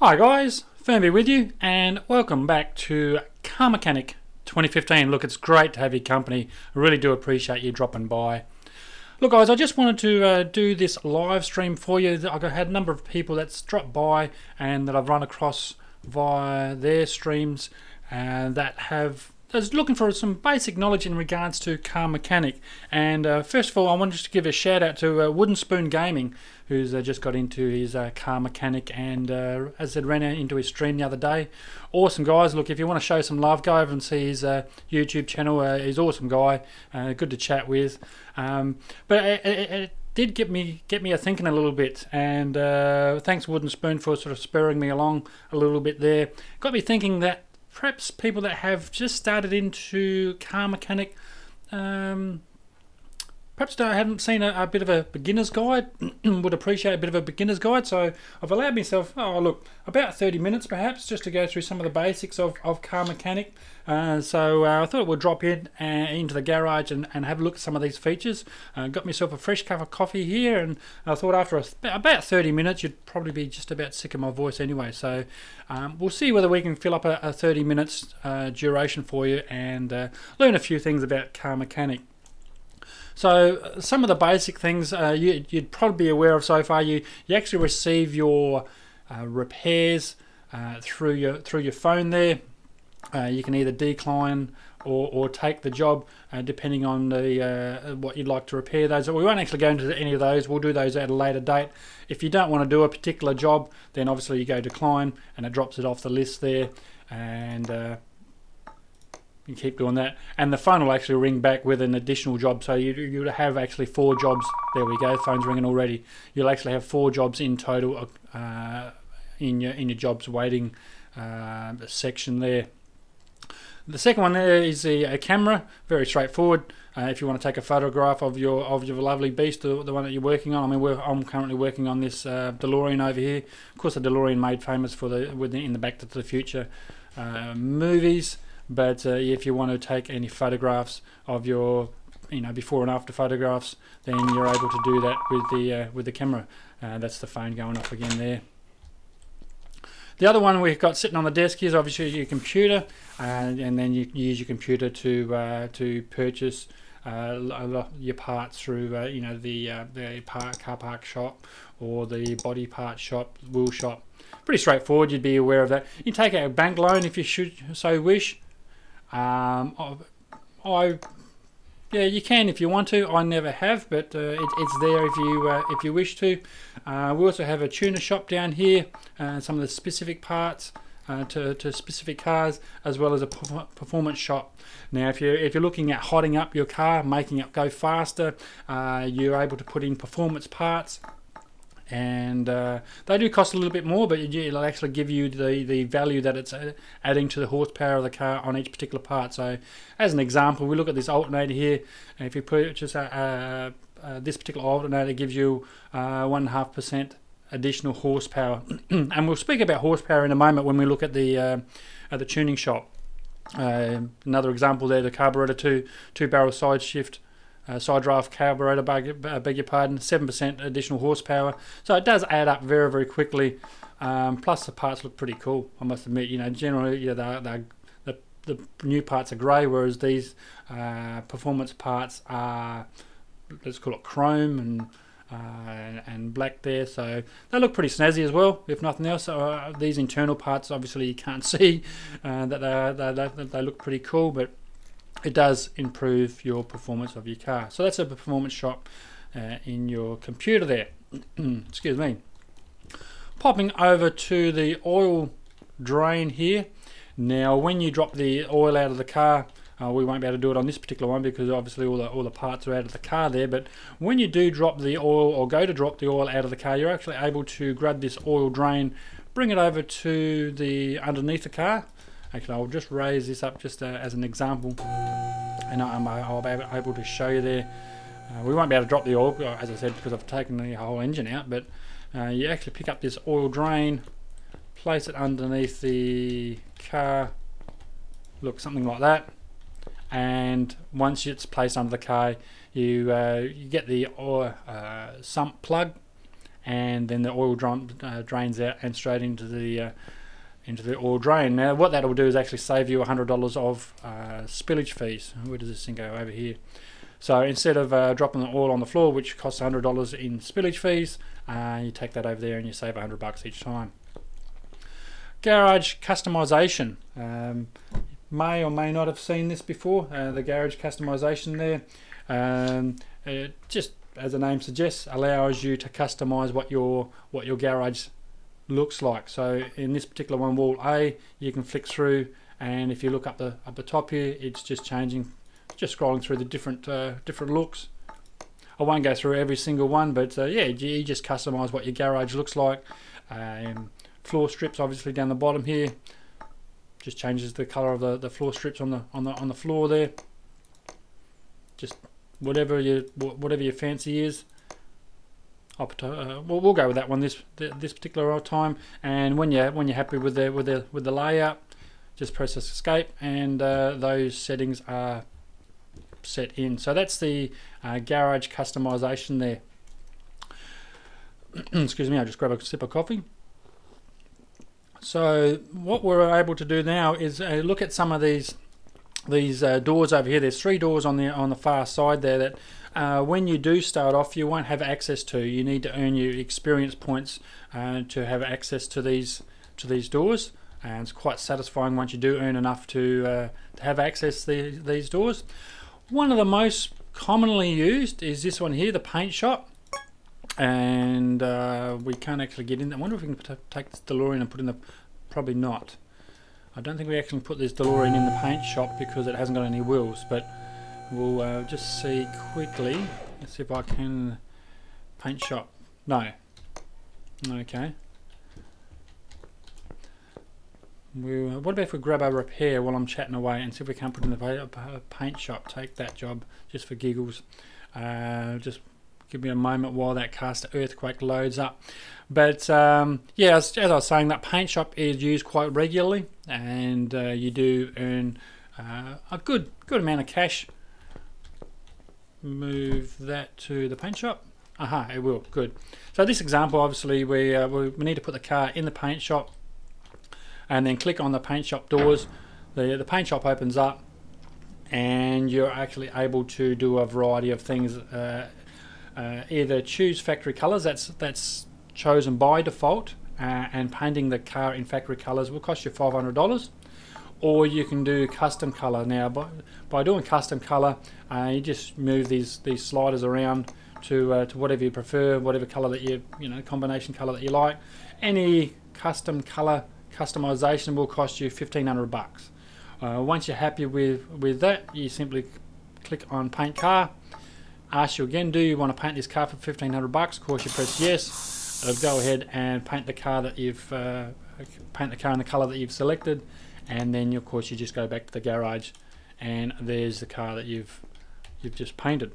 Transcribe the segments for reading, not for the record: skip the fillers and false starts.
Hi guys, Firmbie with you, and welcome back to Car Mechanic 2015. Look, it's great to have your company. I really do appreciate you dropping by. Look guys, I just wanted to do this live stream for you. I've had a number of people that's dropped by and that I've run across via their streams and that's looking for some basic knowledge in regards to Car Mechanic. And first of all, I wanted to give a shout out to Wooden Spoon Gaming, who's just got into his Car Mechanic and as I said, ran into his stream the other day. Awesome guys. Look, if you want to show some love, go over and see his YouTube channel. He's an awesome guy, good to chat with. But it did get me a thinking a little bit, and thanks Wooden Spoon for sort of spurring me along a little bit there. Got me thinking that perhaps people that have just started into Car Mechanic perhaps haven't seen a bit of a beginner's guide, would appreciate a bit of a beginner's guide. So I've allowed myself, about 30 minutes perhaps, just to go through some of the basics of Car Mechanic. So I thought we'd drop in into the garage and have a look at some of these features. Got myself a fresh cup of coffee here, and I thought after about 30 minutes you'd probably be just about sick of my voice anyway. So we'll see whether we can fill up a 30 minutes duration for you and learn a few things about Car Mechanic. So some of the basic things you'd probably be aware of so far. You actually receive your repairs through your phone there. You can either decline or take the job depending on the what you'd like to repair those. We won't actually go into any of those. We'll do those at a later date. If you don't want to do a particular job, then obviously you go decline and it drops it off the list there, and you keep doing that, and the phone will actually ring back with an additional job. So you'll have actually 4 jobs. There we go, phone's ringing already. You'll actually have 4 jobs in total in your jobs waiting section there. The second one there is a camera, very straightforward. If you want to take a photograph of your lovely beast, the one that you're working on. I mean, I'm currently working on this DeLorean over here. Of course, the DeLorean made famous for in the Back to the Future movies. But if you want to take any photographs of your before and after photographs, then you're able to do that with the camera. That's the phone going off again there. The other one we've got sitting on the desk is obviously your computer, and then you use your computer to purchase your parts through the car park shop or the body part shop, wheel shop. Pretty straightforward. You'd be aware of that. You can take out a bank loan if you should so wish. Yeah, you can if you want to. I never have, but it's there if you wish to. We also have a tuner shop down here, some of the specific parts to specific cars, as well as a performance shop. Now, if you're looking at hotting up your car, making it go faster, you're able to put in performance parts. And they do cost a little bit more, but it'll actually give you the value that it's adding to the horsepower of the car on each particular part. So as an example, we look at this alternator here, and if you purchase this particular alternator, it gives you 1.5% additional horsepower. And we'll speak about horsepower in a moment when we look at the tuning shop. Another example there, the carburetor two barrel side shift. Side draft carburetor, beg your pardon, 7% additional horsepower. So it does add up very, very quickly. Plus the parts look pretty cool, I must admit. Generally, the new parts are grey, whereas these performance parts are, let's call it chrome and black there. So they look pretty snazzy as well, if nothing else. These internal parts, obviously, you can't see that they look pretty cool, but it does improve your performance of your car. So that's a performance shop in your computer there. Excuse me. Popping over to the oil drain here. Now, when you drop the oil out of the car, we won't be able to do it on this particular one because obviously all the parts are out of the car there. But when you do drop the oil or go to drop the oil out of the car, you're actually able to grab this oil drain, bring it over to the underneath the car. Actually, I'll just raise this up just as an example, and I'll be able to show you there. We won't be able to drop the oil, as I said, because I've taken the whole engine out, but you actually pick up this oil drain, place it underneath the car, look, something like that, and once it's placed under the car, you get the oil sump plug, and then the oil drains out and straight into the oil drain. Now what that will do is actually save you $100 of spillage fees. Where does this thing go? Over here. So instead of dropping the oil on the floor, which costs $100 in spillage fees, you take that over there and you save $100 each time. Garage customization. May or may not have seen this before. The garage customization there. It just, as the name suggests, allows you to customize what your garage looks like. So in this particular one, wall A, you can flick through, and if you look up the top here, it's just changing. Just scrolling through the different looks. I won't go through every single one, but yeah, you just customize what your garage looks like. Floor strips, obviously down the bottom here, just changes the color of the floor strips on the floor there. Just whatever your fancy is. We'll go with that one this particular time. And when you're happy with the layout, just press escape, and those settings are set in. So that's the garage customization there. Excuse me, I'll just grab a sip of coffee. So what we're able to do now is look at some of these doors over here. There's 3 doors on the far side there that when you do start off, you won't have access to. You need to earn your experience points to have access to these doors, and it's quite satisfying once you do earn enough to have access to these doors. One of the most commonly used is this one here, the paint shop, and we can't actually get in there. I wonder if we can take this DeLorean and put in the, probably not. I don't think we actually put this DeLorean in the paint shop because it hasn't got any wheels, but we'll just see quickly. Let's see if I can. Paint shop, no. Okay. What about if we grab a repair while I'm chatting away and see if we can't put in the paint shop? Take that job just for giggles. Just give me a moment while that caster earthquake loads up. But yeah, as I was saying, that paint shop is used quite regularly, and you do earn a good amount of cash. Move that to the paint shop. Aha, it will. Good. So this example, obviously, we need to put the car in the paint shop, and then click on the paint shop doors. The paint shop opens up, and you're actually able to do a variety of things. Either choose factory colors, that's chosen by default, and painting the car in factory colors will cost you $500, or you can do custom color. Now by doing custom color, you just move these sliders around to whatever you prefer, whatever color that you combination color that you like. Any custom color customization will cost you $1,500. Once you're happy with that, you simply click on paint car. Ask you again, do you want to paint this car for $1,500? Of course, you press yes. It'll go ahead and paint the car that you've paint the car in the color that you've selected, and then of course you just go back to the garage, and there's the car that you've just painted.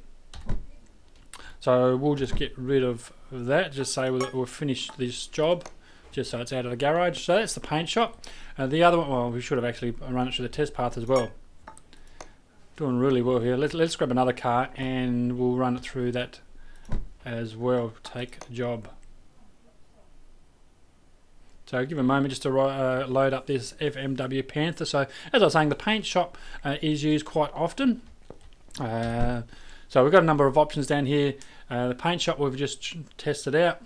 So we'll just get rid of that. Just say we've finished this job, just so it's out of the garage. So that's the paint shop. The other one, well, we should have actually run it through the test path as well. Doing really well here. Let's grab another car and we'll run it through that as well. Take job. So give a moment just to load up this FMW Panther. So as I was saying, the paint shop is used quite often. So we've got a number of options down here. The paint shop we've just tested out.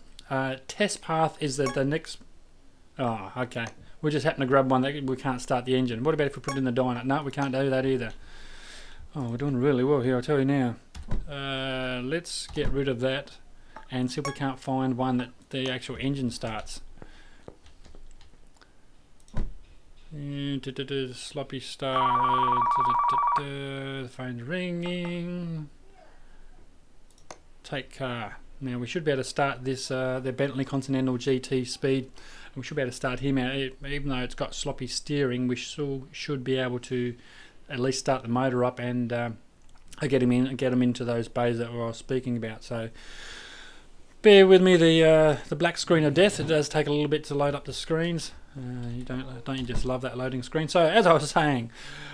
Test path is the next. Oh, okay. We just happen to grab one that we can't start the engine. What about if we put it in the dyno? No, we can't do that either. Oh, we're doing really well here, I'll tell you now. Let's get rid of that and see if we can't find one that the actual engine starts. Sloppy start. The phone's ringing. Take car. Now we should be able to start this the Bentley Continental GT Speed. We should be able to start him out. Even though it's got sloppy steering, we still should be able to at least start the motor up and get him into those bays that I was speaking about. So bear with me, the black screen of death. It does take a little bit to load up the screens. You don't you just love that loading screen? So as I was saying,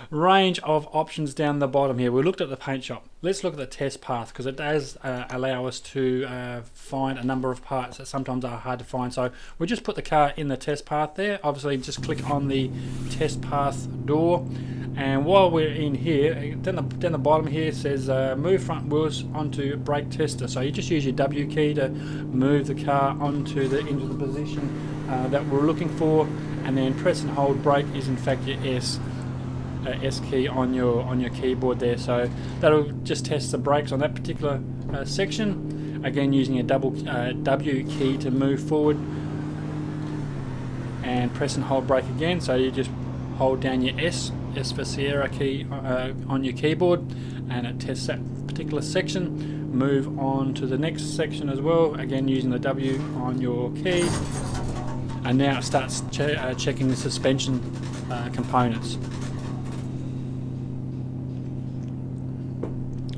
range of options down the bottom here. We looked at the paint shop. Let's look at the test path, because it does allow us to find a number of parts that sometimes are hard to find. So we just put the car in the test path there. Obviously just click on the test path door, and while we're in here, down the bottom here, it says move front wheels onto brake tester. So you just use your W key to move the car into the position that we're looking for, and then press and hold brake is in fact your S key on your keyboard there. So that'll just test the brakes on that particular section. Again, using a W key to move forward, and press and hold brake again. So you just hold down your S for Sierra key on your keyboard, and it tests that particular section. Move on to the next section as well, again using the W on your key. And now it starts checking the suspension components.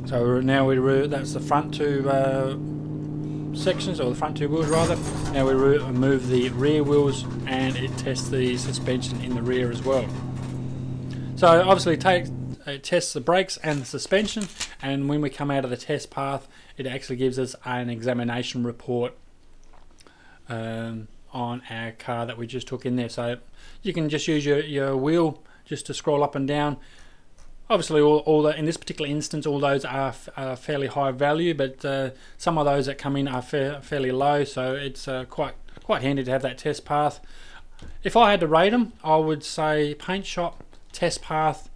So now that's the front two sections, or the front two wheels rather. Now we remove the rear wheels, and it tests the suspension in the rear as well. So obviously it tests the brakes and the suspension, and when we come out of the test path, it actually gives us an examination report on our car that we just took in there. So you can just use your wheel just to scroll up and down. Obviously in this particular instance, all those are fairly high value, but some of those that come in are fairly low, so it's quite handy to have that test path. If I had to rate them, I would say paint shop, test path,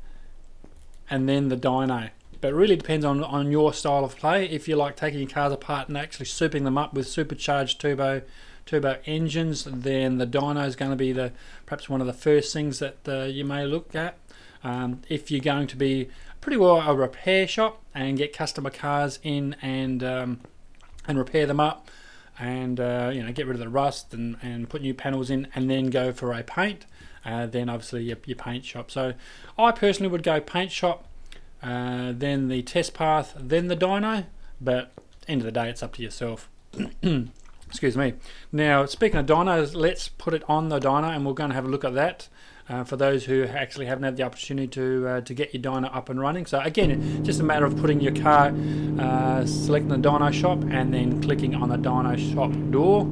and then the dyno. But it really depends on your style of play. If you like taking your cars apart and actually souping them up with supercharged turbo engines, then the dyno is going to be perhaps one of the first things that you may look at. If you're going to be pretty well a repair shop and get customer cars in and repair them up, and get rid of the rust and put new panels in, and then go for a paint, then obviously your paint shop. So I personally would go paint shop, then the test path, then the dyno, but end of the day it's up to yourself. Excuse me. Now speaking of dynos, let's put it on the dyno, and we're going to have a look at that for those who actually haven't had the opportunity to get your dyno up and running. So again, it's just a matter of putting your car, selecting the dyno shop, and then clicking on the dyno shop door.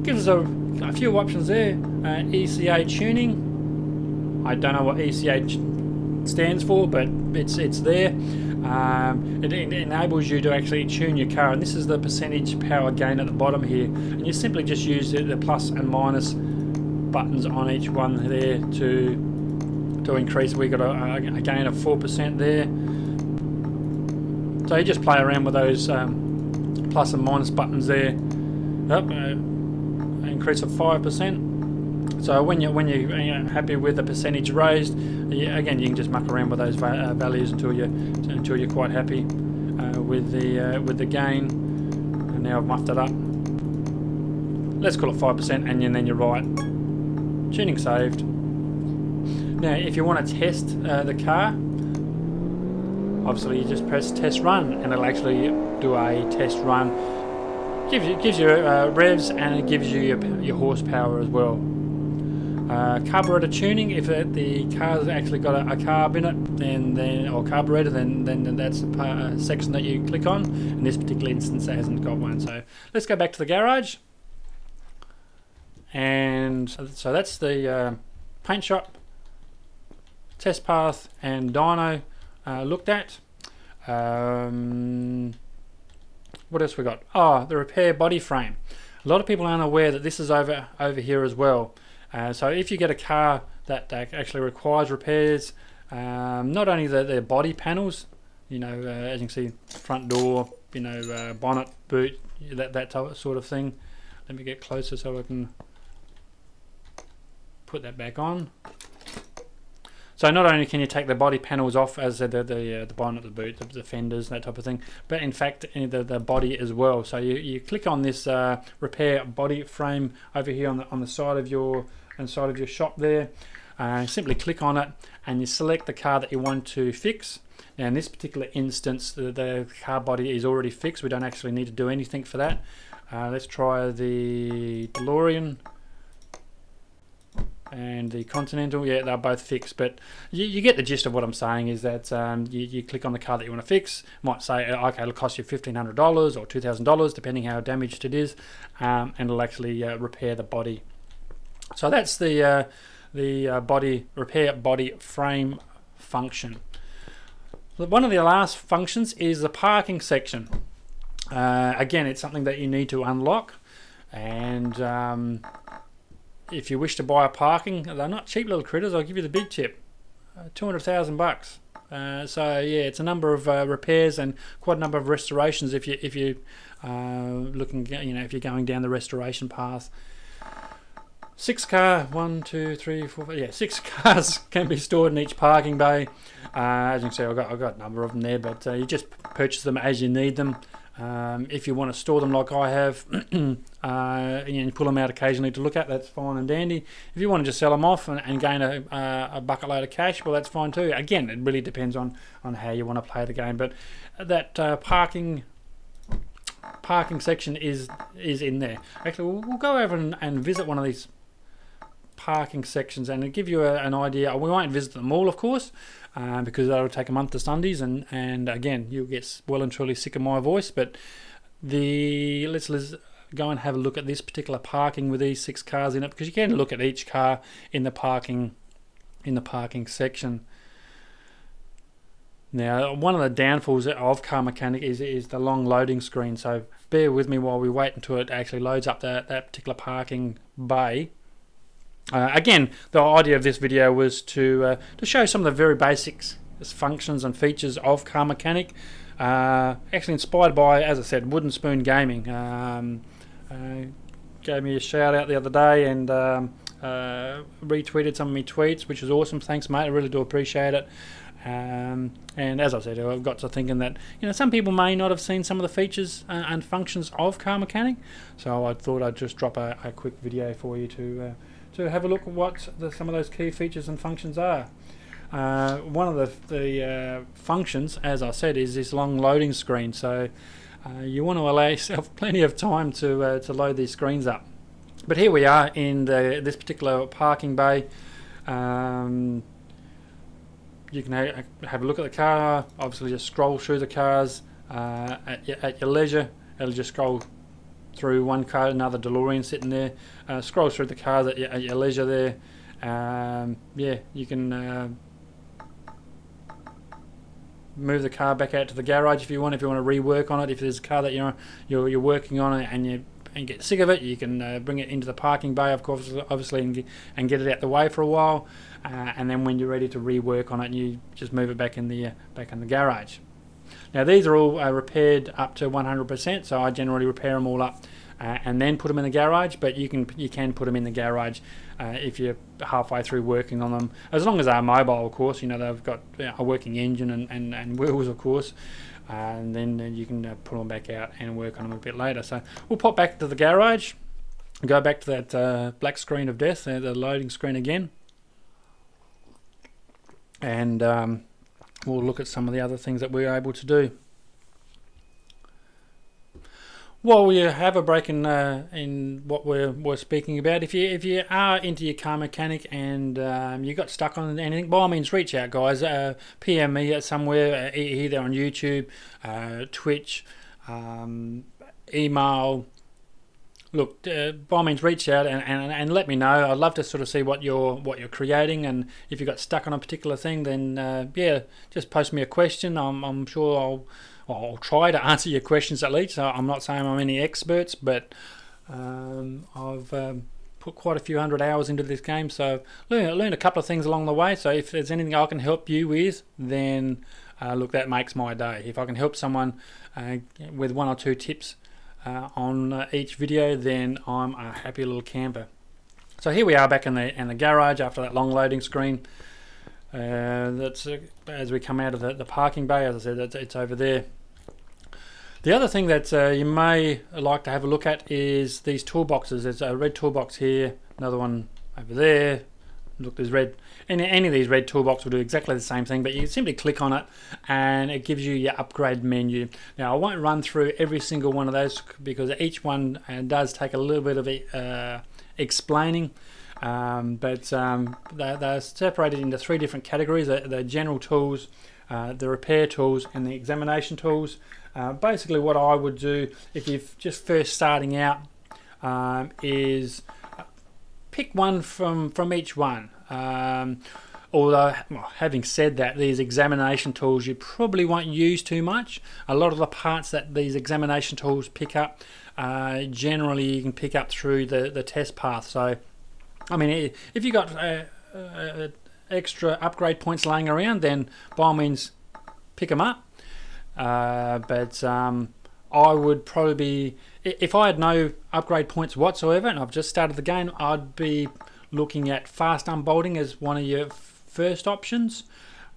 Gives us a few options there. ECA tuning. I don't know what ECA stands for, but it's there. It enables you to actually tune your car, and this is the percentage power gain at the bottom here, and you simply just use the plus and minus buttons on each one there to increase. We got a gain of 4% there, so you just play around with those plus and minus buttons there. Increase of 5%. So when you're happy with the percentage raised, again you can just muck around with those values until you're quite happy with the gain. And now I've muffed it up. Let's call it 5%, and then you're right. Tuning saved. Now if you want to test the car, obviously you just press test run, and it'll actually do a test run. Gives you revs, and it gives you your horsepower as well. Carburetor tuning, if the car's actually got a carb in it, or carburetor, then that's a section that you click on. In this particular instance, it hasn't got one. So let's go back to the garage, and so that's the paint shop, test path, and dyno looked at. What else we got? Oh, the repair body frame. A lot of people aren't aware that this is over here as well. So if you get a car that actually requires repairs, not only the body panels, as you can see, front door, bonnet, boot, that sort of thing. Let me get closer so I can put that back on. So not only can you take the body panels off, as the bonnet, the boot, the fenders, that type of thing, but in fact the body as well. So you click on this repair body frame over here on the side of your shop there. Simply click on it, and you select the car that you want to fix. Now in this particular instance, the car body is already fixed. We don't actually need to do anything for that. Let's try the DeLorean. and the Continental, yeah, they're both fixed, but you get the gist of what I'm saying is that you click on the car that you want to fix. Might say, okay, it'll cost you $1,500 or $2,000, depending how damaged it is, and it'll actually repair the body. So that's the body repair body frame function. One of the last functions is the parking section. Again, it's something that you need to unlock, and if you wish to buy a parking, they're not cheap little critters. I'll give you the big tip, $200,000. So yeah, it's a number of repairs and quite a number of restorations if you looking, if you're going down the restoration path. 6 cars can be stored in each parking bay. As you can see, I've got a number of them there, but you just purchase them as you need them. If you want to store them like I have, and pull them out occasionally to look at, that's fine and dandy. If you want to just sell them off and gain a bucket load of cash, well, that's fine too. Again, it really depends on how you want to play the game, but that parking section is in there. Actually, we'll go over and visit one of these parking sections and give you an idea. We won't visit them all, of course, because that'll take a month to Sundays, and again, you'll get well and truly sick of my voice. But let's go and have a look at this particular parking with these 6 cars in it, because you can look at each car in the parking section. Now, one of the downfalls of Car Mechanic is the long loading screen, so bear with me while we wait until it actually loads up that particular parking bay. Again, the idea of this video was to show some of the very basics, functions and features of Car Mechanic. Actually inspired by, as I said, Wooden Spoon Gaming. Gave me a shout out the other day and retweeted some of my tweets, which is awesome. Thanks, mate. I really do appreciate it. And as I said, I've got to thinking that some people may not have seen some of the features and functions of Car Mechanic, so I thought I'd just drop a quick video for you to have a look at what some of those key features and functions are. One of the functions, as I said, is this long loading screen. So you want to allow yourself plenty of time to load these screens up. But here we are in this particular parking bay. You can have a look at the car. Obviously, just scroll through the cars at your leisure. It'll just scroll through one car, another DeLorean sitting there. Scroll through the cars at your leisure there. Yeah, you can move the car back out to the garage if you want. If you want to rework on it, if there's a car that you're working on it and you get sick of it, you can bring it into the parking bay, of course, obviously, and get it out the way for a while. And then when you're ready to rework on it, you just move it back in the garage. Now these are all repaired up to 100%, so I generally repair them all up and then put them in the garage. But you can put them in the garage if you're halfway through working on them, as long as they're mobile, of course. They've got a working engine and wheels, of course, and then you can pull them back out and work on them a bit later. So we'll pop back to the garage, go back to that black screen of death, the loading screen again, and we'll look at some of the other things that we're able to do. While we have a break in what we're speaking about, if you are into your Car Mechanic and you got stuck on anything, by all means reach out, guys. PM me somewhere, either on YouTube, Twitch, email. Look, by all means reach out and let me know. I'd love to sort of see what you're creating, and if you got stuck on a particular thing, then yeah, just post me a question. I'm sure I'll try to answer your questions at least. I'm not saying I'm any experts, but I've put quite a few hundred hours into this game, so learned a couple of things along the way. So if there's anything I can help you with, then look, that makes my day. If I can help someone with 1 or 2 tips on each video, then I'm a happy little camper. So here we are back in the garage after that long loading screen. That's as we come out of the parking bay. As I said, it's over there. The other thing that you may like to have a look at is these toolboxes. There's a red toolbox here, another one over there. Look, there's red. Any of these red toolboxes will do exactly the same thing, but you simply click on it and it gives you your upgrade menu. Now I won't run through every single one of those because each one does take a little bit of explaining. They're separated into 3 different categories: the general tools, the repair tools, and the examination tools. Basically what I would do if you're just first starting out is pick one from each one. Although, well, having said that, these examination tools you probably won't use too much. A lot of the parts that these examination tools pick up, generally you can pick up through the test path. So, I mean, if you got extra upgrade points laying around, then by all means pick them up. I would probably be, if I had no upgrade points whatsoever and I've just started the game, I'd be looking at fast unbolting as one of your first options.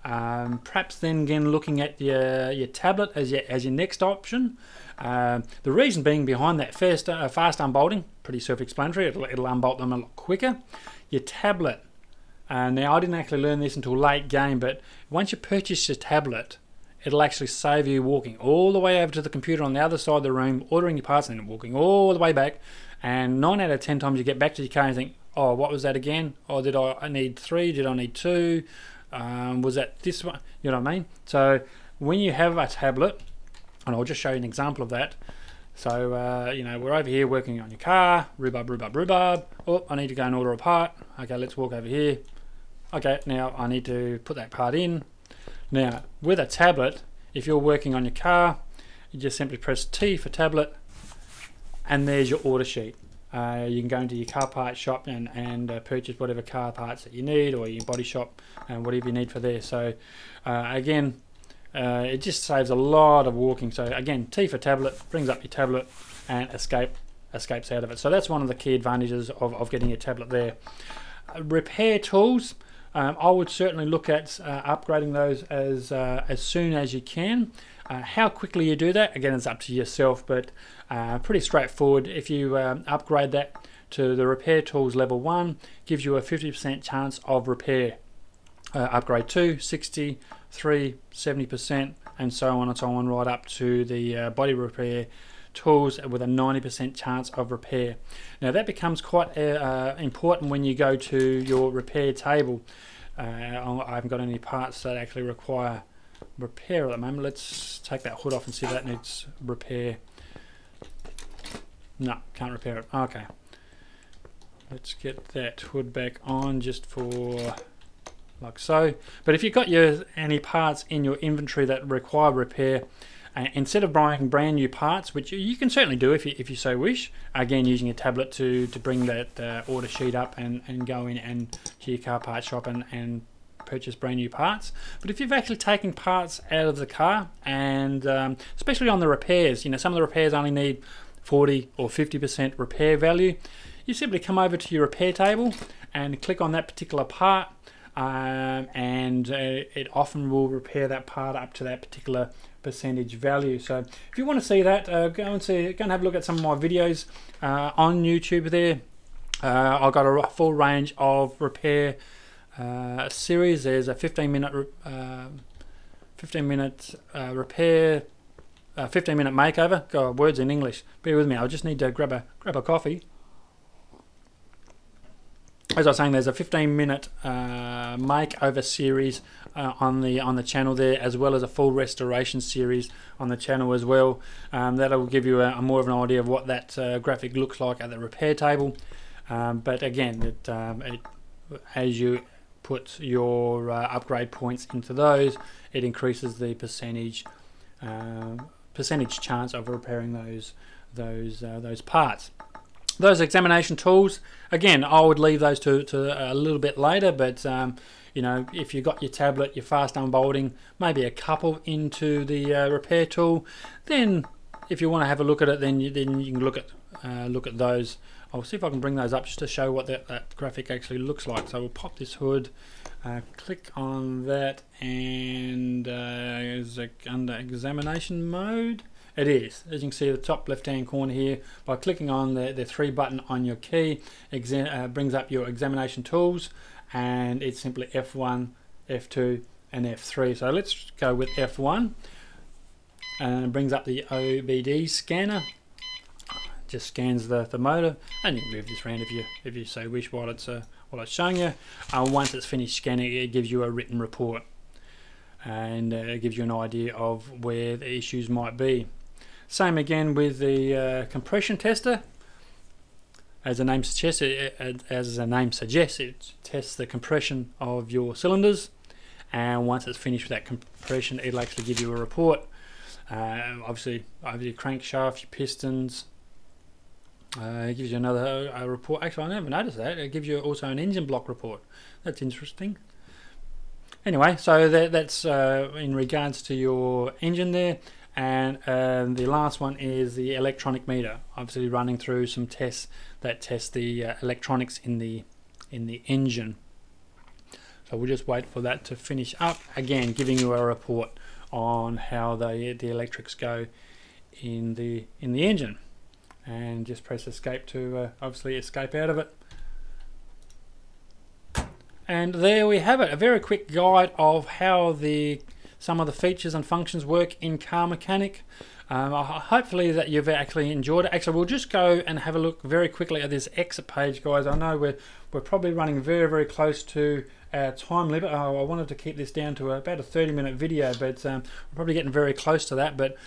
Perhaps then again looking at your tablet as your next option. The reason being behind that fast unbolting, pretty self-explanatory, it'll unbolt them a lot quicker. Your tablet, now I didn't actually learn this until late game, but once you purchase your tablet, it'll actually save you walking all the way over to the computer on the other side of the room, ordering your parts and then walking all the way back, and 9 out of 10 times you get back to your car and think, oh, what was that again? Oh, did I need 3? Did I need 2? Was that this one? You know what I mean? So when you have a tablet, and I'll just show you an example of that. So, you know, we're over here working on your car, rhubarb. Oh, I need to go and order a part. Okay, let's walk over here. Okay, now I need to put that part in. Now, with a tablet, if you're working on your car, you just simply press T for tablet, and there's your order sheet. You can go into your car parts shop and purchase whatever car parts that you need, or your body shop and whatever you need for there. So again, it just saves a lot of walking. So again, T for tablet, brings up your tablet, and escapes out of it. So that's one of the key advantages of getting your tablet there. Repair tools, I would certainly look at upgrading those as soon as you can. How quickly you do that, again, it's up to yourself, but pretty straightforward. If you upgrade that to the repair tools level 1, gives you a 50% chance of repair. Upgrade 2, 60, 3, 70%, and so on right up to the body repair tools with a 90% chance of repair. Now that becomes quite important when you go to your repair table. I haven't got any parts that actually require repair at the moment. Let's take that hood off and see if that needs repair. No, can't repair it. Okay, let's get that hood back on just for like so. But if you've got any parts in your inventory that require repair, instead of buying brand new parts, which you can certainly do if you so wish, again using a tablet to bring that order sheet up and go in and to your car parts shop and purchase brand new parts. But if you've actually taken parts out of the car, and especially on the repairs, you know, some of the repairs only need 40 or 50% repair value, you simply come over to your repair table and click on that particular part, and it often will repair that part up to that particular percentage value. So if you want to see that, go and have a look at some of my videos on YouTube there. I've got a full range of repair series. There's a 15-minute repair, 15-minute makeover. God, words in English. Bear with me. I just need to grab a coffee. As I was saying, there's a 15-minute makeover series on the channel there, as well as a full restoration series on the channel as well. That'll give you a more of an idea of what that graphic looks like at the repair table. But again, as you put your upgrade points into those, it increases the percentage chance of repairing those parts. Those examination tools, again, I would leave those to a little bit later, but you know, if you've got your tablet, your fast unbolting, maybe a couple into the repair tool, then if you want to have a look at it, then you can look at those. I'll see if I can bring those up just to show what that graphic actually looks like. So we'll pop this hood, click on that, and is it under examination mode? It is. As you can see, the top left hand corner here, by clicking on the 3 button on your key, brings up your examination tools, and it's simply F1, F2 and F3. So let's go with F1, and it brings up the OBD scanner. Just scans the motor, and you can move this around if you so wish while it's what I was showing you. Once it's finished scanning, it gives you a written report, and it gives you an idea of where the issues might be. Same again with the compression tester. As the name suggests, it tests the compression of your cylinders, and once it's finished with that compression, it'll actually give you a report. Obviously, over your crankshaft, your pistons. It gives you another report. Actually, I never noticed that. It gives you also an engine block report. That's interesting. Anyway, so that's in regards to your engine there. And the last one is the electronic meter, obviously running through some tests that test the electronics in the engine. So we'll just wait for that to finish up, again giving you a report on how the electrics go in the engine. And just press escape to obviously escape out of it. And there we have it, a very quick guide of how some of the features and functions work in Car Mechanic. Hopefully that you've actually enjoyed it. Actually, we'll just go and have a look very quickly at this exit page, guys. I know we're probably running very close to our time limit. I wanted to keep this down to about a 30-minute video, but we're probably getting very close to that. But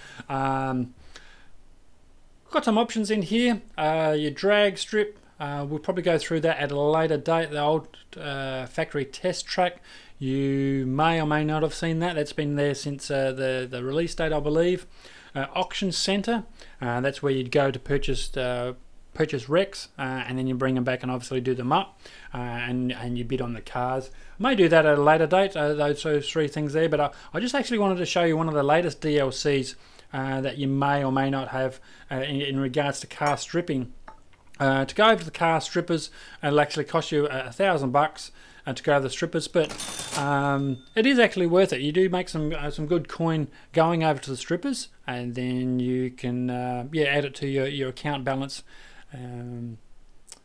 got some options in here. Your drag strip. We'll probably go through that at a later date. The old factory test track. You may or may not have seen that. That's been there since the release date, I believe. Auction Center. That's where you'd go to purchase wrecks, and then you bring them back and obviously do them up, and you bid on the cars. I may do that at a later date. Those three things there. But I just actually wanted to show you one of the latest DLCs that you may or may not have in regards to car stripping. To go over to the car strippers, it'll actually cost you $1,000 to go over the strippers, but it is actually worth it. You do make some good coin going over to the strippers, and then you can add it to your account balance,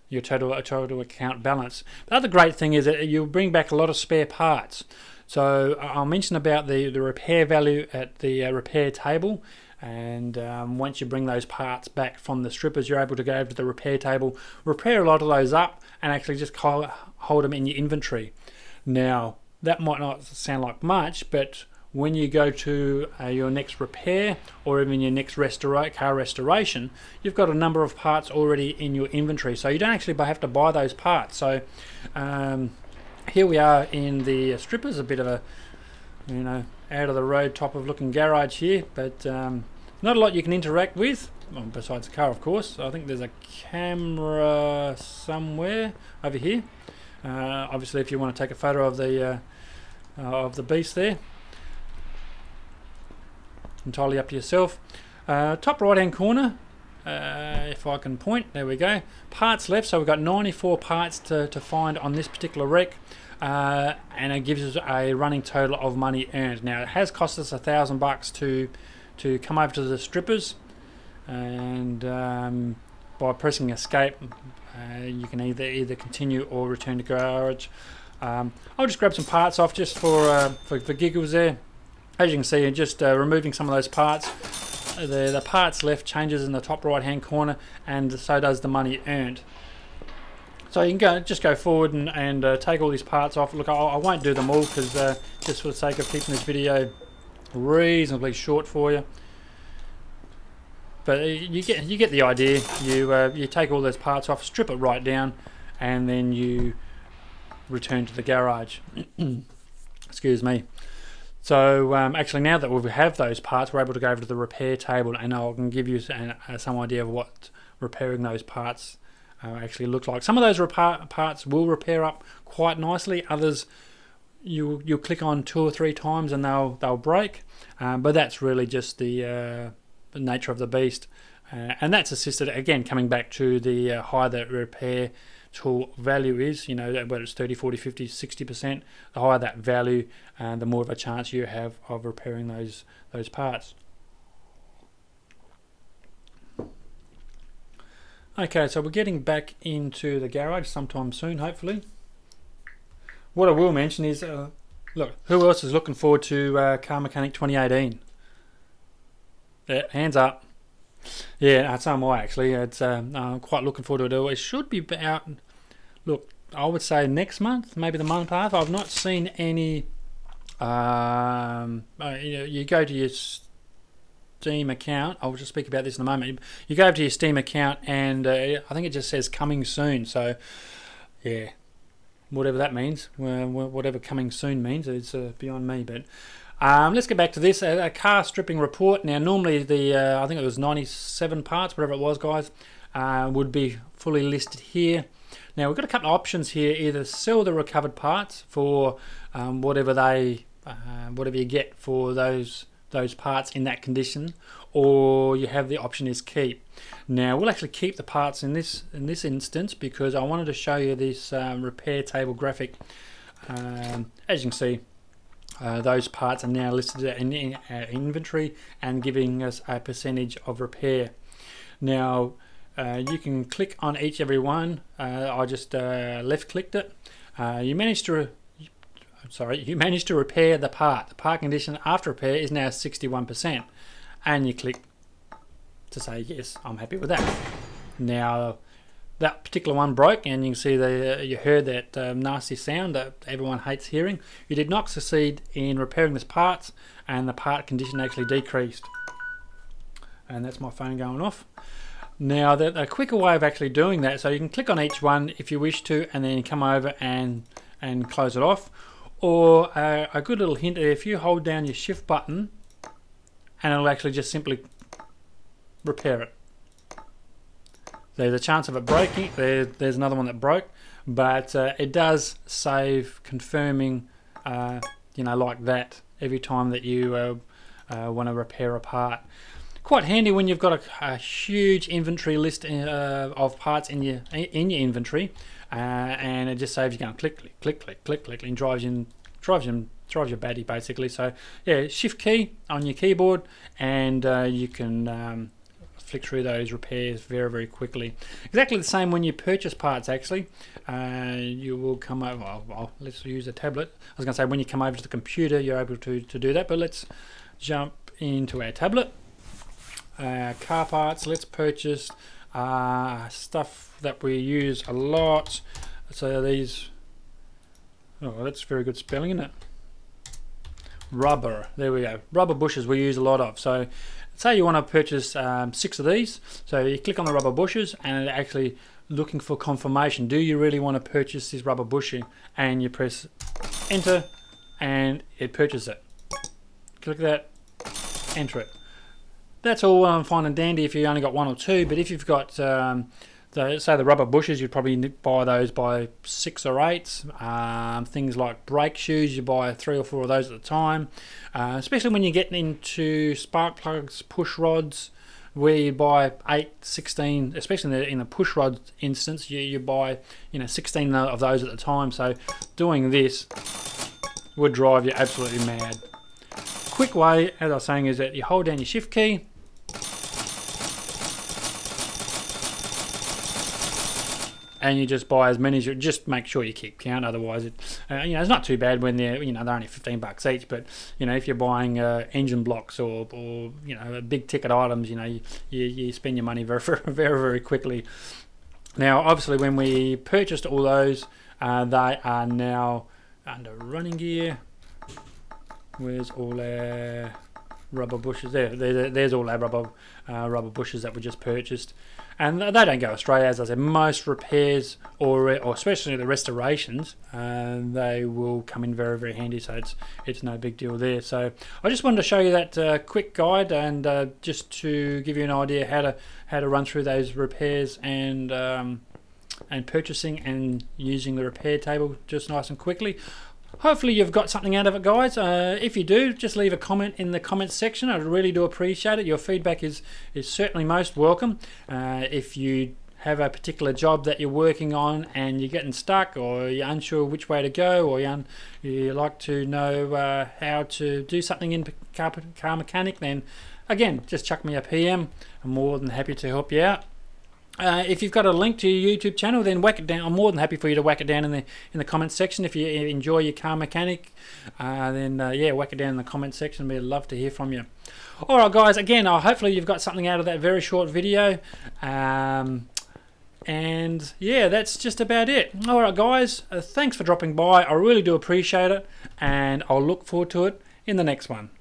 your total account balance. The other great thing is that you'll bring back a lot of spare parts. So I'll mention about the repair value at the repair table. And once you bring those parts back from the strippers, you're able to go over to the repair table, repair a lot of those up, and actually just hold them in your inventory. Now, that might not sound like much, but when you go to your next repair or even your next car restoration, you've got a number of parts already in your inventory, so you don't actually have to buy those parts. So here we are in the strippers, a bit of a out of the road type of looking garage here, but not a lot you can interact with, well, besides the car, of course. I think there's a camera somewhere over here. Obviously, if you want to take a photo of the beast there, entirely up to yourself. Top right hand corner, if I can point, there we go. Parts left, so we've got 94 parts to find on this particular wreck. And it gives us a running total of money earned. Now, it has cost us $1,000 to come over to the strippers, and by pressing escape, you can either continue or return to garage. I'll just grab some parts off just for giggles there. As you can see, just removing some of those parts. The parts left changes in the top right hand corner, and so does the money earned. So you can just go forward and take all these parts off. Look, I won't do them all because just for the sake of keeping this video reasonably short for you. But you get the idea. You take all those parts off, strip it right down, and then you return to the garage. Excuse me. So actually, now that we have those parts, we're able to go over to the repair table, and I can give you some idea of what repairing those parts actually look like. Some of those parts will repair up quite nicely. Others you'll click on 2 or 3 times and they'll break. But that's really just the nature of the beast, and that's assisted, again, coming back to the higher the repair tool value is, whether it's 30, 40, 50, 60%, the higher that value, the more of a chance you have of repairing those parts. Okay, so we're getting back into the garage sometime soon, hopefully. What I will mention is, look, who else is looking forward to Car Mechanic 2018? Yeah, hands up. Yeah, so am I actually. I'm quite looking forward to it. It should be out, look, I would say next month, maybe the month after. I've not seen any. You go to your Steam account. I'll just speak about this in a moment. You go over to your Steam account, and I think it just says coming soon. So, yeah, whatever that means, whatever coming soon means, it's beyond me. But let's get back to this. A car stripping report. Now, normally I think it was 97 parts, whatever it was, guys, would be fully listed here. Now, we've got a couple of options here. Either sell the recovered parts for whatever you get for those parts in that condition, or you have the option is keep. Now, we'll actually keep the parts in this instance, because I wanted to show you this repair table graphic. As you can see, those parts are now listed in our inventory and giving us a percentage of repair. Now, you can click on every one. I just left clicked it. You managed to repair the part. The part condition after repair is now 61%, and you click to say yes, I'm happy with that. Now, that particular one broke, and you can see you heard that nasty sound that everyone hates hearing. You did not succeed in repairing this part, and the part condition actually decreased. And that's my phone going off. Now, a quicker way of actually doing that, so you can click on each one if you wish to, and then you come over and close it off. Or a good little hint, if you hold down your shift button, and it'll actually just simply repair it. There's a chance of it breaking. There's another one that broke, but it does save confirming, like that every time that you want to repair a part. Quite handy when you've got a huge inventory list of parts in your inventory, and it just saves you going click, click, click, click, click, click, and drives you batty basically. So yeah, shift key on your keyboard, and you can flick through those repairs very, very quickly. Exactly the same when you purchase parts. Actually, you will come over. Well, let's use a tablet. I was going to say when you come over to the computer, you're able to do that, but let's jump into our tablet. Car parts. Let's purchase stuff that we use a lot. So these. Oh, that's very good spelling, isn't it? Rubber. There we go. Rubber bushes we use a lot of. So say you want to purchase 6 of these. So you click on the rubber bushes, and it's actually looking for confirmation. Do you really want to purchase this rubber bushing? And you press enter, and it purchases it. Click that, enter it. That's all fine and dandy if you only got 1 or 2, but if you've got, say the rubber bushes, you'd probably buy those by 6 or 8. Things like brake shoes, you buy 3 or 4 of those at a time. Especially when you're getting into spark plugs, push rods, where you buy 8, 16, especially in the push rod instance, you buy 16 of those at a time. So doing this would drive you absolutely mad. Quick way, as I was saying, is that you hold down your shift key, and you just buy as many as you just make sure you keep count. Otherwise, it's not too bad when they're they're only $15 each. But if you're buying engine blocks or big ticket items, you spend your money very, very, very quickly. Now, obviously, when we purchased all those, they are now under running gear. Where's all our rubber bushes? There's all our rubber bushes that we just purchased, and they don't go astray. As I said, most repairs or especially the restorations, they will come in very, very handy. So it's no big deal there. So I just wanted to show you that quick guide, and just to give you an idea how to run through those repairs and purchasing and using the repair table just nice and quickly. Hopefully you've got something out of it, guys. If you do, just leave a comment in the comments section. I really do appreciate it. Your feedback is certainly most welcome. If you have a particular job that you're working on and you're getting stuck, or you're unsure which way to go, or you like to know how to do something in car mechanic, then again, just chuck me a PM. I'm more than happy to help you out. If you've got a link to your YouTube channel, then whack it down. I'm more than happy for you to whack it down in the comments section. If you enjoy your car mechanic, then yeah, whack it down in the comments section. We'd love to hear from you. Alright guys, again, hopefully you've got something out of that very short video. And yeah, that's just about it. Alright guys, thanks for dropping by. I really do appreciate it, and I'll look forward to it in the next one.